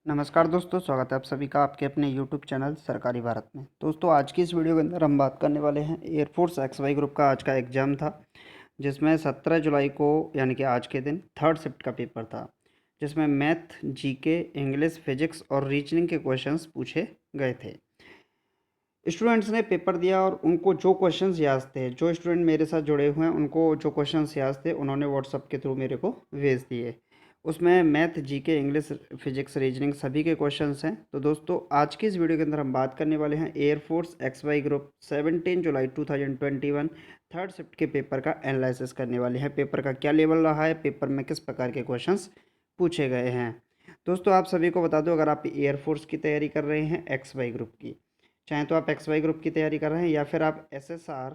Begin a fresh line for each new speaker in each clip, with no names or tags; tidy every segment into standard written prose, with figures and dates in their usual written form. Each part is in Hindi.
नमस्कार दोस्तों, स्वागत है आप सभी का आपके अपने यूट्यूब चैनल सरकारी भारत में। दोस्तों, आज की इस वीडियो के अंदर हम बात करने वाले हैं एयरफोर्स XY ग्रुप का आज का एग्ज़ाम था, जिसमें 17 जुलाई को यानी कि आज के दिन थर्ड शिफ्ट का पेपर था, जिसमें मैथ, जीके, इंग्लिश, फिजिक्स और रीजनिंग के क्वेश्चंस पूछे गए थे। स्टूडेंट्स ने पेपर दिया और उनको जो क्वेश्चंस याद थे, जो स्टूडेंट मेरे साथ जुड़े हुए हैं उनको जो क्वेश्चंस याद थे उन्होंने व्हाट्सअप के थ्रू मेरे को भेज दिए। उसमें math, GK, English, physics, reasoning सभी के क्वेश्चंस हैं। तो दोस्तों, आज की इस वीडियो के अंदर हम बात करने वाले हैं एयरफोर्स XY ग्रुप 17 जुलाई 2021 थर्ड शिफ्ट के पेपर का एनालिसिस करने वाले हैं। पेपर का क्या लेवल रहा है, पेपर में किस प्रकार के क्वेश्चंस पूछे गए हैं। दोस्तों, आप सभी को बता दो, अगर आप एयरफोर्स की तैयारी कर रहे हैं XY ग्रुप की, चाहे तो आप XY ग्रुप की तैयारी कर रहे हैं या फिर आप SSR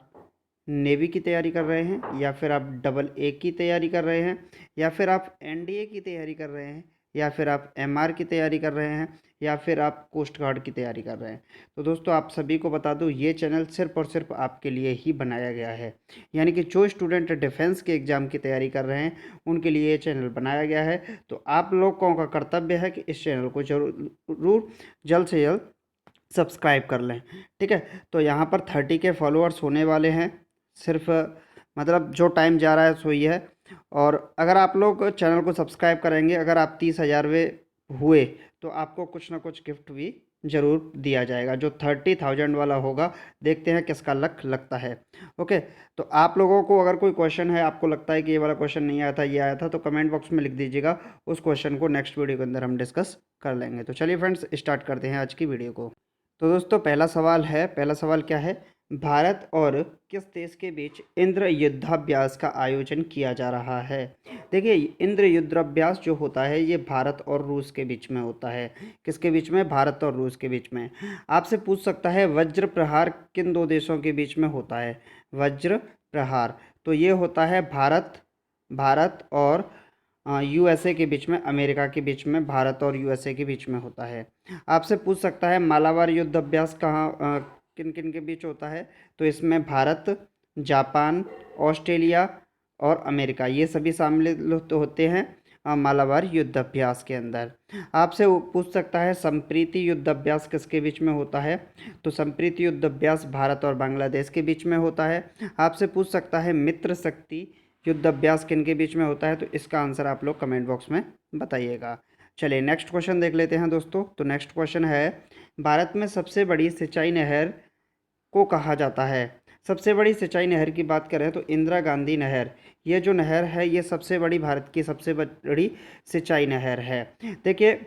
नेवी की तैयारी कर रहे हैं या फिर आप AA की तैयारी कर रहे हैं या फिर आप NDA की तैयारी कर रहे हैं या फिर आप MR की तैयारी कर रहे हैं या फिर आप कोस्ट गार्ड की तैयारी कर रहे हैं। तो दोस्तों, आप सभी को बता दूं, ये चैनल सिर्फ और सिर्फ आपके लिए ही बनाया गया है। यानी कि जो स्टूडेंट डिफेंस के एग्ज़ाम की तैयारी कर रहे हैं उनके लिए ये चैनल बनाया गया है। तो आप लोगों का कर्तव्य है कि इस चैनल को जरूर जल्द से जल्द सब्सक्राइब कर लें। ठीक है, तो यहाँ पर 30 के फॉलोअर्स होने वाले हैं। सिर्फ मतलब जो टाइम जा रहा है सो ही है। और अगर आप लोग चैनल को सब्सक्राइब करेंगे, अगर आप 30,000वें हुए तो आपको कुछ ना कुछ गिफ्ट भी ज़रूर दिया जाएगा, जो 30,000 वाला होगा। देखते हैं किसका लक लगता है। ओके, तो आप लोगों को अगर कोई क्वेश्चन है, आपको लगता है कि ये वाला क्वेश्चन नहीं आया था, ये आया था, तो कमेंट बॉक्स में लिख दीजिएगा। उस क्वेश्चन को नेक्स्ट वीडियो के अंदर हम डिस्कस कर लेंगे। तो चलिए फ्रेंड्स, स्टार्ट करते हैं आज की वीडियो को। तो दोस्तों, पहला सवाल क्या है? भारत और किस देश के बीच इंद्र युद्धाभ्यास का आयोजन किया जा रहा है? देखिए, इंद्र युद्धाभ्यास जो होता है ये भारत और रूस के बीच में होता है। किसके बीच में? भारत और रूस के बीच में। आपसे पूछ सकता है वज्र प्रहार किन दो देशों के बीच में होता है? वज्र प्रहार तो ये होता है भारत भारत और USA के बीच में, अमेरिका के बीच में, भारत और USA के बीच में होता है। आपसे पूछ सकता है मालाबार युद्ध अभ्यास किन किन के बीच होता है? तो इसमें भारत, जापान, ऑस्ट्रेलिया और अमेरिका ये सभी शामिल तो होते हैं मालाबार युद्ध अभ्यास के अंदर। आपसे वो पूछ सकता है संप्रीति युद्ध अभ्यास किसके बीच में होता है? तो संप्रीति युद्ध अभ्यास भारत और बांग्लादेश के बीच में होता है। आपसे पूछ सकता है मित्र शक्ति युद्ध अभ्यास किन के बीच में होता है? तो इसका आंसर आप लोग कमेंट बॉक्स में बताइएगा। चलिए नेक्स्ट क्वेश्चन देख लेते हैं दोस्तों। तो नेक्स्ट क्वेश्चन है, भारत में सबसे बड़ी सिंचाई नहर को कहा जाता है? सबसे बड़ी सिंचाई नहर की बात करें तो इंदिरा गांधी नहर, ये जो नहर है ये सबसे बड़ी, भारत की सबसे बड़ी सिंचाई नहर है। देखिए,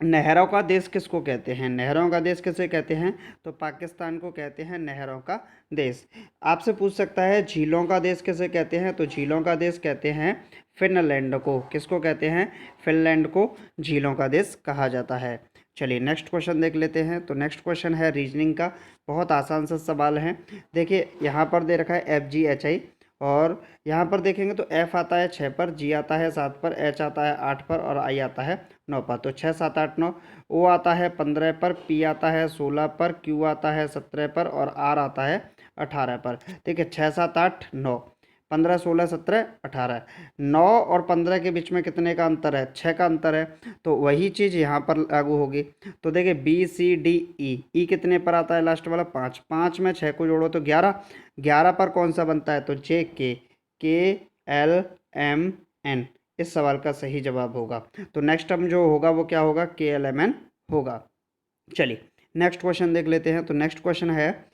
नहरों का देश किसको कहते हैं? नहरों का देश किसे कहते हैं? तो पाकिस्तान को कहते हैं नहरों का देश। आपसे पूछ सकता है झीलों का देश किसे कहते हैं? तो झीलों का देश कहते हैं फिनलैंड को। किसको कहते हैं? फिनलैंड को झीलों का देश कहा जाता है। चलिए नेक्स्ट क्वेश्चन देख लेते हैं। तो नेक्स्ट क्वेश्चन है रीजनिंग का, बहुत आसान सा सवाल है। देखिए, यहाँ पर दे रखा है FGHI और यहाँ पर देखेंगे तो F आता है 6 पर, G आता है 7 पर, H आता है 8 पर और I आता है 9 पर। तो 6, 7, 8, 9। O आता है 15 पर, P आता है 16 पर, Q आता है 17 पर और R आता है 18 पर। ठीक है, 6, 7, 8, 9, 15, 16, 17, 18। 9 और 15 के बीच में कितने का अंतर है? 6 का अंतर है। तो वही चीज़ यहाँ पर लागू होगी। तो देखिए BCDE कितने पर आता है? लास्ट वाला 5। 5 में 6 को जोड़ो तो 11। 11 पर कौन सा बनता है? तो KLMN इस सवाल का सही जवाब होगा। तो नेक्स्ट टर्म जो होगा वो क्या होगा? KLMN होगा। चलिए नेक्स्ट क्वेश्चन देख लेते हैं। तो नेक्स्ट क्वेश्चन है,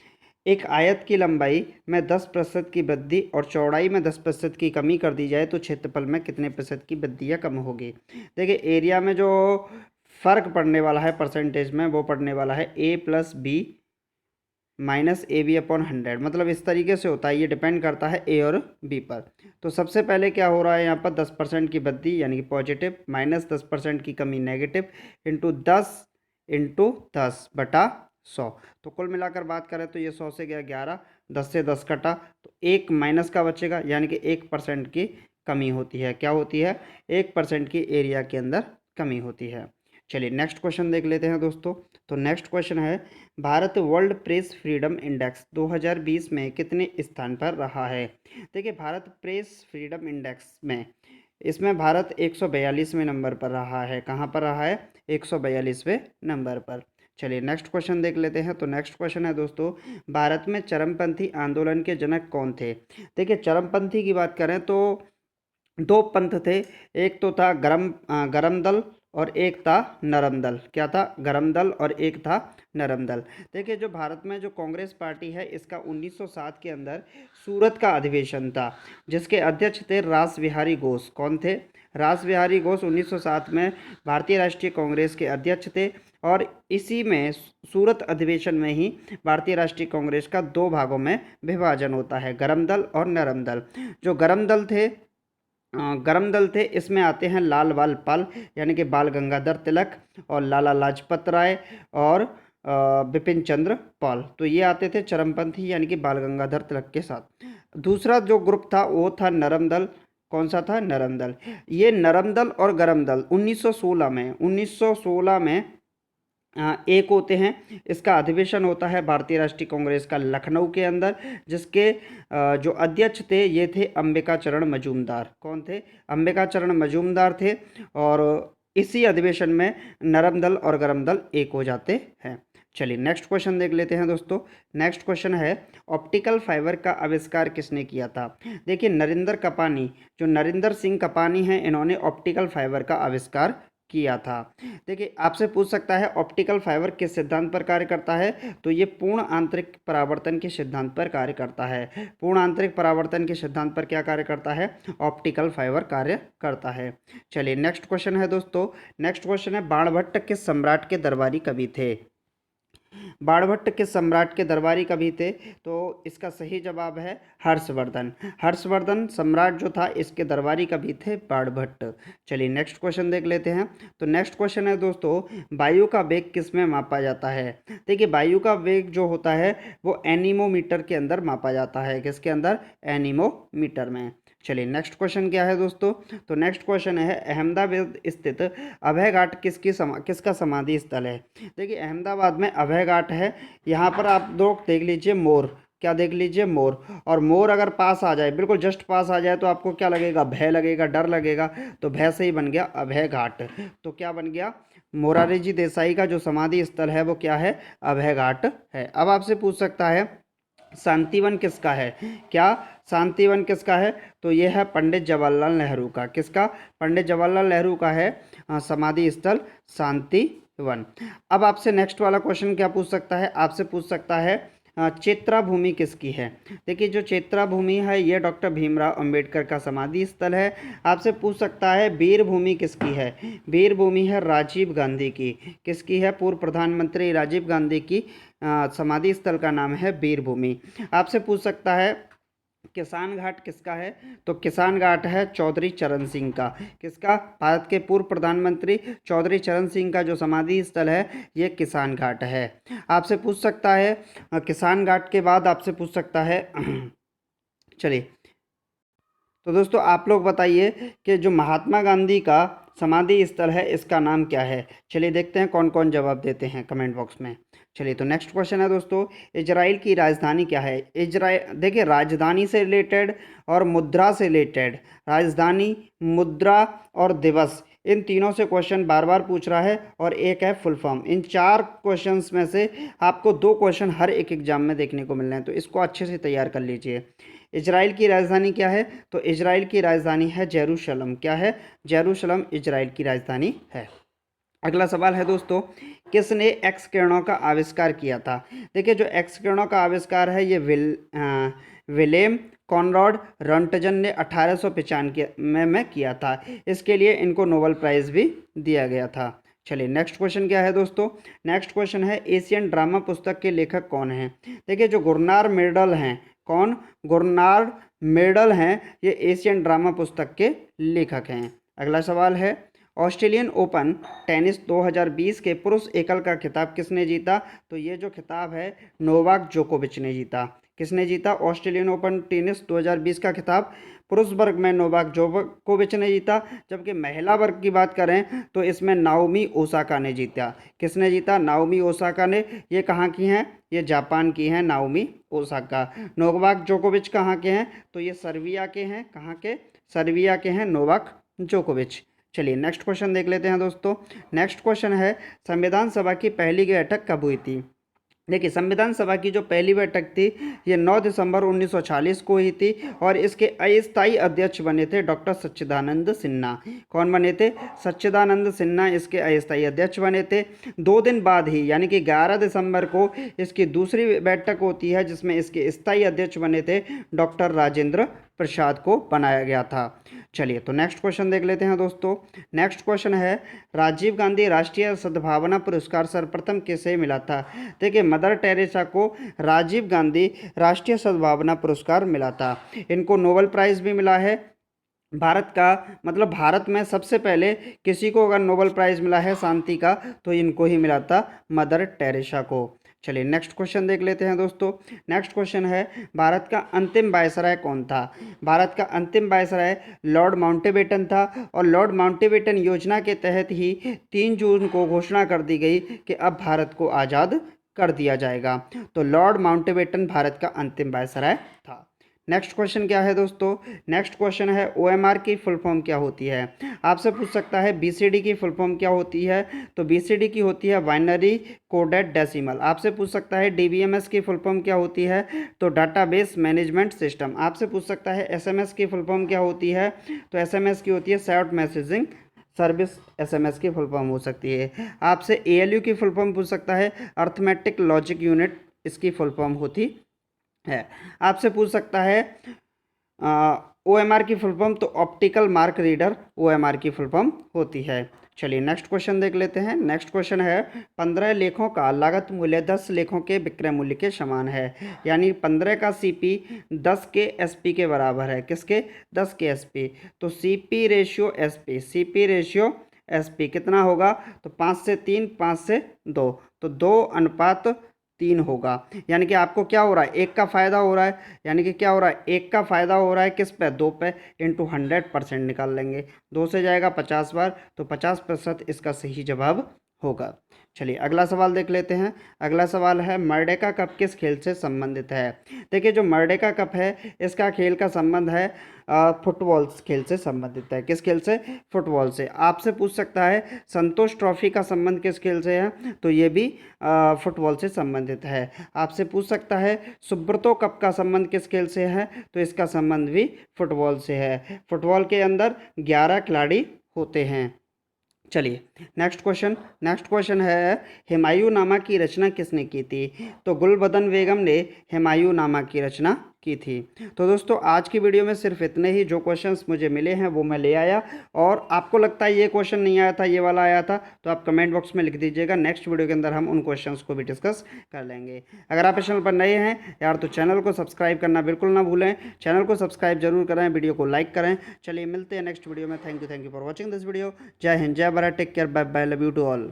एक आयत की लंबाई में 10% की वृद्धि और चौड़ाई में 10% की कमी कर दी जाए तो क्षेत्रफल में कितने प्रतिशत की वृद्धि या कम होगी? देखिए, एरिया में जो फर्क पड़ने वाला है परसेंटेज में, वो पड़ने वाला है A+B -AB/100। मतलब इस तरीके से होता है, ये डिपेंड करता है A और B पर। तो सबसे पहले क्या हो रहा है यहाँ पर? 10% की वृद्धि यानी कि पॉजिटिव, माइनस 10% की कमी नेगेटिव, इंटू 10 × 10/100। तो कुल मिलाकर बात करें तो ये 100 से गया 11, 10 से 10 कटा तो एक माइनस का बचेगा, यानी कि 1% की कमी होती है। क्या होती है? 1% की एरिया के अंदर कमी होती है। चलिए नेक्स्ट क्वेश्चन देख लेते हैं दोस्तों। तो नेक्स्ट क्वेश्चन है, Bharat world press freedom index 2020 में कितने स्थान पर रहा है? देखिए, भारत प्रेस फ्रीडम इंडेक्स में, इसमें भारत 142वें नंबर पर रहा है। कहाँ पर रहा है? 142वें नंबर पर। चलिए नेक्स्ट क्वेश्चन देख लेते हैं। तो नेक्स्ट क्वेश्चन है दोस्तों, भारत में चरमपंथी आंदोलन के जनक कौन थे? देखिए चरमपंथी की बात करें तो दो पंथ थे, एक तो था गरम दल और एक था नरम दल। क्या था? गरम दल और एक था नरम दल। देखिए जो भारत में जो कांग्रेस पार्टी है इसका 1907 के अंदर सूरत का अधिवेशन था, जिसके अध्यक्ष थे रास बिहारी घोष। कौन थे? रास बिहारी घोष 1907 में भारतीय राष्ट्रीय कांग्रेस के अध्यक्ष थे, और इसी में सूरत अधिवेशन में ही भारतीय राष्ट्रीय कांग्रेस का दो भागों में विभाजन होता है, गरम दल और नरम दल। जो गरम दल थे इसमें आते हैं लाल बाल पाल यानी कि बाल गंगाधर तिलक, और लाला लाजपत राय, और बिपिन चंद्र पाल। तो ये आते थे चरमपंथी यानी कि बाल गंगाधर तिलक के साथ। दूसरा जो ग्रुप था वो था नरम दल। कौन सा था? नरम दल। ये नरम दल और गरम दल 1916 में एक होते हैं। इसका अधिवेशन होता है भारतीय राष्ट्रीय कांग्रेस का लखनऊ के अंदर, जिसके जो अध्यक्ष थे ये थे अंबिका चरण मजूमदार। कौन थे? अंबिका चरण मजूमदार थे। और इसी अधिवेशन में नरम दल और गरम दल एक हो जाते हैं। चलिए नेक्स्ट क्वेश्चन देख लेते हैं दोस्तों। नेक्स्ट क्वेश्चन है, ऑप्टिकल फाइबर का आविष्कार किसने किया था? देखिए नरेंद्र कपानी, जो नरेंद्र सिंह कपानी हैं, इन्होंने ऑप्टिकल फाइबर का आविष्कार किया था। देखिए आपसे पूछ सकता है ऑप्टिकल फाइबर किस सिद्धांत पर कार्य करता है? तो ये पूर्ण आंतरिक परावर्तन के सिद्धांत पर कार्य करता है। पूर्ण आंतरिक परावर्तन के सिद्धांत पर क्या कार्य करता है? ऑप्टिकल फाइबर कार्य करता है। चलिए नेक्स्ट क्वेश्चन है दोस्तों। नेक्स्ट क्वेश्चन है, बाणभट्ट किस सम्राट के दरबारी कवि थे? बाणभट्ट किस सम्राट के दरबारी कवि थे? तो इसका सही जवाब है हर्षवर्धन। हर्षवर्धन सम्राट जो था इसके दरबारी कवि थे बाणभट्ट। चलिए नेक्स्ट क्वेश्चन देख लेते हैं। तो नेक्स्ट क्वेश्चन है दोस्तों, वायु का वेग किस में मापा जाता है? देखिए वायु का वेग जो होता है वो एनीमोमीटर के अंदर मापा जाता है। किसके अंदर? एनीमोमीटर में। चलिए नेक्स्ट क्वेश्चन क्या है दोस्तों? तो नेक्स्ट क्वेश्चन है, अहमदाबाद स्थित अभय घाट किसका समाधि स्थल है? देखिए अहमदाबाद में अभय घाट है। यहाँ पर आप लोग देख लीजिए मोर। क्या देख लीजिए? मोर। और मोर अगर पास आ जाए, बिल्कुल जस्ट पास आ जाए, तो आपको क्या लगेगा? भय लगेगा, डर लगेगा। तो भय से ही बन गया अभय घाट। तो क्या बन गया? मोरारजी जी देसाई का जो समाधि स्थल है वो क्या है? अभय घाट है। अब आपसे पूछ सकता है शांतिवन किसका है? क्या शांतिवन किसका है? तो यह है पंडित जवाहरलाल नेहरू का। किसका? पंडित जवाहरलाल नेहरू का है समाधि स्थल शांतिवन। अब आपसे नेक्स्ट वाला क्वेश्चन क्या पूछ सकता है? आपसे पूछ सकता है चेत्रा भूमि किसकी है? देखिए जो चेत्रा भूमि है ये डॉक्टर भीमराव अंबेडकर का समाधि स्थल है। आपसे पूछ सकता है वीर भूमि किसकी है? वीर भूमि है राजीव गांधी की। किसकी है? पूर्व प्रधानमंत्री राजीव गांधी की समाधि स्थल का नाम है वीर भूमि। आपसे पूछ सकता है किसान घाट किसका है? तो किसान घाट है चौधरी चरण सिंह का। किसका? भारत के पूर्व प्रधानमंत्री चौधरी चरण सिंह का जो समाधि स्थल है ये किसान घाट है। आपसे पूछ सकता है किसान घाट के बाद आपसे पूछ सकता है चलिए तो दोस्तों आप लोग बताइए कि जो महात्मा गांधी का समाधि स्थल है इसका नाम क्या है? चलिए देखते हैं कौन कौन जवाब देते हैं कमेंट बॉक्स में। चलिए तो नेक्स्ट क्वेश्चन है दोस्तों, इजराइल की राजधानी क्या है? इजराइल, देखिए राजधानी से रिलेटेड और मुद्रा से रिलेटेड, राजधानी, मुद्रा और दिवस, इन तीनों से क्वेश्चन बार बार पूछ रहा है, और एक है फुल फॉर्म। इन चार क्वेश्चंस में से आपको दो क्वेश्चन हर एक एग्जाम में देखने को मिल रहे हैं, तो इसको अच्छे से तैयार कर लीजिए। इजराइल की राजधानी क्या है? तो इजराइल की राजधानी है जेरूशलम। क्या है? जेरूशलम इजराइल की राजधानी है। अगला सवाल है दोस्तों, किसने एक्स किरणों का आविष्कार किया था? देखिए जो एक्स किरणों का आविष्कार है ये विलेम कॉनराड रंटजन ने 1895 में किया था। इसके लिए इनको नोबेल प्राइज़ भी दिया गया था। चलिए नेक्स्ट क्वेश्चन क्या है दोस्तों? नेक्स्ट क्वेश्चन है, एशियन ड्रामा पुस्तक के लेखक कौन हैं? देखिए जो गुरनार मिर्डल हैं, कौन? गुरनार मिर्डल हैं, ये एशियन ड्रामा पुस्तक के लेखक हैं। अगला सवाल है, ऑस्ट्रेलियन ओपन टेनिस 2020 के पुरुष एकल का खिताब किसने जीता? तो ये जो खिताब है नोवाक जोकोविच ने जीता। किसने जीता? ऑस्ट्रेलियन ओपन टेनिस 2020 का खिताब पुरुष वर्ग में नोवाक जोकोविच ने जीता। जबकि महिला वर्ग की बात करें तो इसमें नाओमी ओसाका ने जीता। किसने जीता? नाओमी ओसाका ने। ये कहाँ की हैं? ये जापान की हैं नाओमी ओसाका। नोवाक जोकोविच कहाँ के हैं? तो ये सर्बिया के हैं। कहाँ के? सर्बिया के हैं नोवाक जोकोविच। चलिए नेक्स्ट क्वेश्चन देख लेते हैं दोस्तों। नेक्स्ट क्वेश्चन है संविधान सभा की पहली बैठक कब हुई थी। देखिए संविधान सभा की जो पहली बैठक थी ये 9 दिसंबर 1946 को हुई थी और इसके अस्थायी अध्यक्ष बने थे डॉक्टर सच्चिदानंद सिन्हा। कौन बने थे? सच्चिदानंद सिन्हा इसके अस्थायी अध्यक्ष बने थे। 2 दिन बाद ही यानी कि 11 दिसंबर को इसकी दूसरी बैठक होती है जिसमें इसके स्थायी अध्यक्ष बने थे डॉक्टर राजेंद्र प्रसाद को बनाया गया था। चलिए तो नेक्स्ट क्वेश्चन देख लेते हैं दोस्तों। नेक्स्ट क्वेश्चन है राजीव गांधी राष्ट्रीय सद्भावना पुरस्कार सर्वप्रथम किसे मिला था। देखिए मदर टेरेसा को राजीव गांधी राष्ट्रीय सद्भावना पुरस्कार मिला था। इनको नोबेल प्राइज़ भी मिला है। भारत का मतलब भारत में सबसे पहले किसी को अगर नोबेल प्राइज़ मिला है शांति का तो इनको ही मिला था, मदर टेरेसा को। चलिए नेक्स्ट क्वेश्चन देख लेते हैं दोस्तों। नेक्स्ट क्वेश्चन है भारत का अंतिम वायसराय कौन था। भारत का अंतिम वायसराय लॉर्ड माउंटबेटन था और लॉर्ड माउंटबेटन योजना के तहत ही 3 जून को घोषणा कर दी गई कि अब भारत को आज़ाद कर दिया जाएगा। तो लॉर्ड माउंटबेटन भारत का अंतिम वायसराय था। नेक्स्ट क्वेश्चन क्या है दोस्तों। नेक्स्ट क्वेश्चन है OMR की फुल फॉर्म क्या होती है। आपसे पूछ सकता है BCD की फुल फॉर्म क्या होती है। तो BCD की होती है बाइनरी कोडेड डेसिमल। आपसे पूछ सकता है DBMS की फुल फॉर्म क्या होती है। तो डाटाबेस मैनेजमेंट सिस्टम। आपसे पूछ सकता है SMS की फुल फॉर्म क्या होती है। तो SMS की होती है शॉर्ट मैसेजिंग सर्विस। SMS की फुल फॉर्म हो सकती है। आपसे ALU की फुल फॉर्म पूछ सकता है अर्थमेटिक लॉजिक यूनिट, इसकी फुल फॉर्म होती है। आपसे पूछ सकता है OMR की फुल फॉर्म, तो ऑप्टिकल मार्क रीडर OMR की फुल फॉर्म होती है। चलिए नेक्स्ट क्वेश्चन देख लेते हैं। नेक्स्ट क्वेश्चन है 15 लेखों का लागत मूल्य 10 लेखों के विक्रय मूल्य के समान है। यानी 15 का CP 10 के SP के बराबर है। किसके? 10 के SP। तो CP ratio SP, CP ratio SP कितना होगा। तो 5 से 3, 5 से 2, तो 2:3 होगा। यानी कि आपको क्या हो रहा है, एक का फ़ायदा हो रहा है। यानी कि क्या हो रहा है, एक का फ़ायदा हो रहा है किस पे? 2 पे, इंटू 100% निकाल लेंगे। 2 से जाएगा 50 बार, तो 50% इसका सही जवाब होगा। चलिए अगला सवाल देख लेते हैं। अगला सवाल है मर्डेका कप किस खेल से संबंधित है। देखिए जो मर्डेका कप है इसका खेल का संबंध है फुटबॉल खेल से संबंधित है। किस खेल से? फुटबॉल से। आपसे पूछ सकता है संतोष ट्रॉफी का संबंध किस खेल से है। तो ये भी फुटबॉल से संबंधित है। आपसे पूछ सकता है सुब्रतो कप का संबंध किस खेल से है। तो इसका संबंध भी फुटबॉल से है। फुटबॉल के अंदर 11 खिलाड़ी होते हैं। चलिए नेक्स्ट क्वेश्चन है हुमायूंनामा की रचना किसने की थी। तो गुलबदन बेगम ने हुमायूंनामा की रचना की थी। तो दोस्तों आज की वीडियो में सिर्फ इतने ही। जो क्वेश्चंस मुझे मिले हैं वो मैं ले आया, और आपको लगता है ये क्वेश्चन नहीं आया था, ये वाला आया था, तो आप कमेंट बॉक्स में लिख दीजिएगा। नेक्स्ट वीडियो के अंदर हम उन क्वेश्चंस को भी डिस्कस कर लेंगे। अगर आप इस चैनल पर नए हैं यार तो चैनल को सब्सक्राइब करना बिल्कुल ना भूलें। चैनल को सब्सक्राइब जरूर करें, वीडियो को लाइक करें। चलिए मिलते हैं नेक्स्ट वीडियो में। Thank you for watching this video. जय हिंद, जय Bharat, take care, bye bye, love you to all.